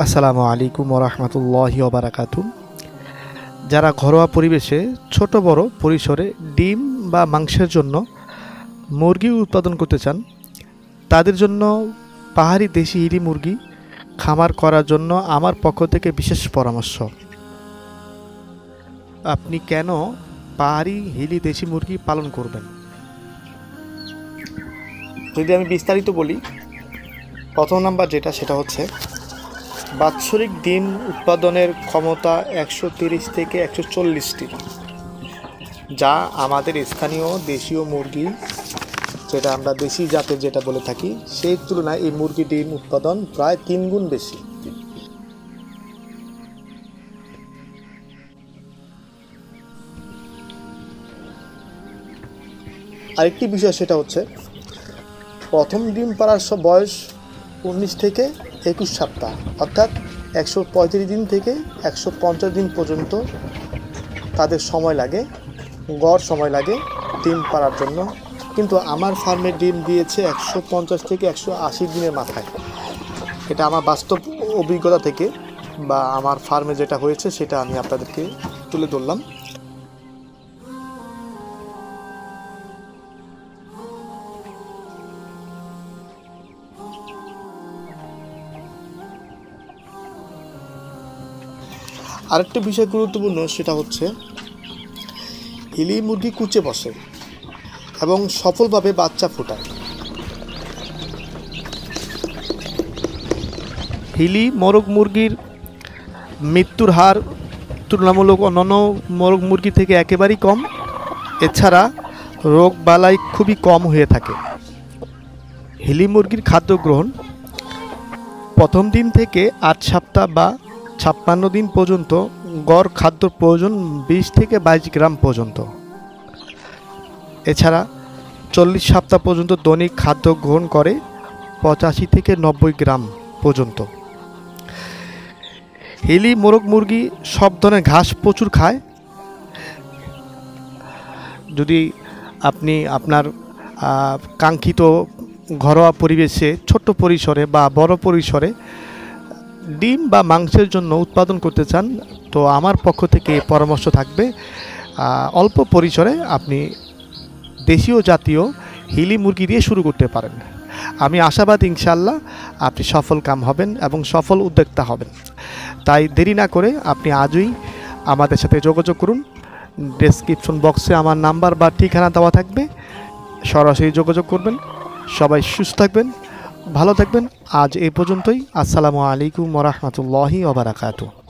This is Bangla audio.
আসসালামু আলাইকুম ওয়া রাহমাতুল্লাহি ওয়া বারাকাতুহু। যারা ঘরোয়া পরিবেশে ছোট বড় পরিসরে ডিম বা মাংসের জন্য মুরগি উৎপাদন করতে চান, তাদের জন্য পাহাড়ি দেশি হিলি মুরগি খামার করার জন্য আমার পক্ষ থেকে বিশেষ পরামর্শ। আপনি কেন পাহাড়ি হিলি দেশি মুরগি পালন করবেন? যদি আমি বিস্তারিত বলি, প্রথম নাম্বার সেটা হচ্ছে বাৎসরিক ডিম উৎপাদনের ক্ষমতা 130 থেকে 140টি, যা আমাদের স্থানীয় দেশীয় মুরগি, যেটা আমরা দেশি জাতের যেটা বলে থাকি, সেই তুলনায় এই মুরগি ডিম উৎপাদন প্রায় 3 গুণ বেশি। আরেকটি বিষয় সেটা হচ্ছে প্রথম ডিম পাড়ার বয়স 19 থেকে 21 সপ্তাহ, অর্থাৎ 135 দিন থেকে 150 দিন পর্যন্ত তাদের সময় লাগে, গড় সময় লাগে ডিম পাড়ার জন্য। কিন্তু আমার ফার্মে ডিম দিয়েছে 150 থেকে 180 দিনের মাথায়। এটা আমার বাস্তব অভিজ্ঞতা থেকে বা আমার ফার্মে যেটা হয়েছে সেটা আমি আপনাদেরকে তুলে ধরলাম। আরেকটা বিষয় গুরুত্বপূর্ণ, সেটা হচ্ছে হিলি মুরগি কুচে বসে এবং সফলভাবে বাচ্চা ফোটায়। হিলি মোরগ মুরগির মৃত্যুর হার তুলনামূলক অন্যান্য মোরগ মুরগি থেকে একেবারেই কম। এছাড়া রোগ বালাই খুবই কম হয়ে থাকে। হিলি মুরগির খাদ্য গ্রহণ প্রথম দিন থেকে 8 সপ্তাহ বা 56 দিন পর্যন্ত গড় খাদ্য প্রয়োজন 20 থেকে 22 গ্রাম পর্যন্ত। এছাড়া 40 সপ্তাহ পর্যন্ত দৈনিক খাদ্য গ্রহণ করে 85 থেকে 90 গ্রাম পর্যন্ত। হিলি মোরগ মুরগি সব ধরনের ঘাস প্রচুর খায়। যদি আপনি আপনার কাঙ্ক্ষিত ঘরোয়া পরিবেশে ছোট্ট পরিসরে বা বড় পরিসরে ডিম বা মাংসের জন্য উৎপাদন করতে চান, তো আমার পক্ষ থেকে পরামর্শ থাকবে অল্প পরিসরে আপনি দেশীয় জাতীয় হিলি মুরগি দিয়ে শুরু করতে পারেন। আমি আশাবাদী ইনশাআল্লাহ আপনি সফল কাম হবেন এবং সফল উদ্যোক্তা হবেন। তাই দেরি না করে আপনি আজই আমাদের সাথে যোগাযোগ করুন। ডেসক্রিপশন বক্সে আমার নাম্বার বা ঠিকানা দেওয়া থাকবে, সরাসরি যোগাযোগ করবেন। সবাই সুস্থ থাকবেন, ভালো থাকবেন। আজ এই পর্যন্তই। আসসালামু আলাইকুম ওয়া রাহমাতুল্লাহি ওয়া বারাকাতুহু।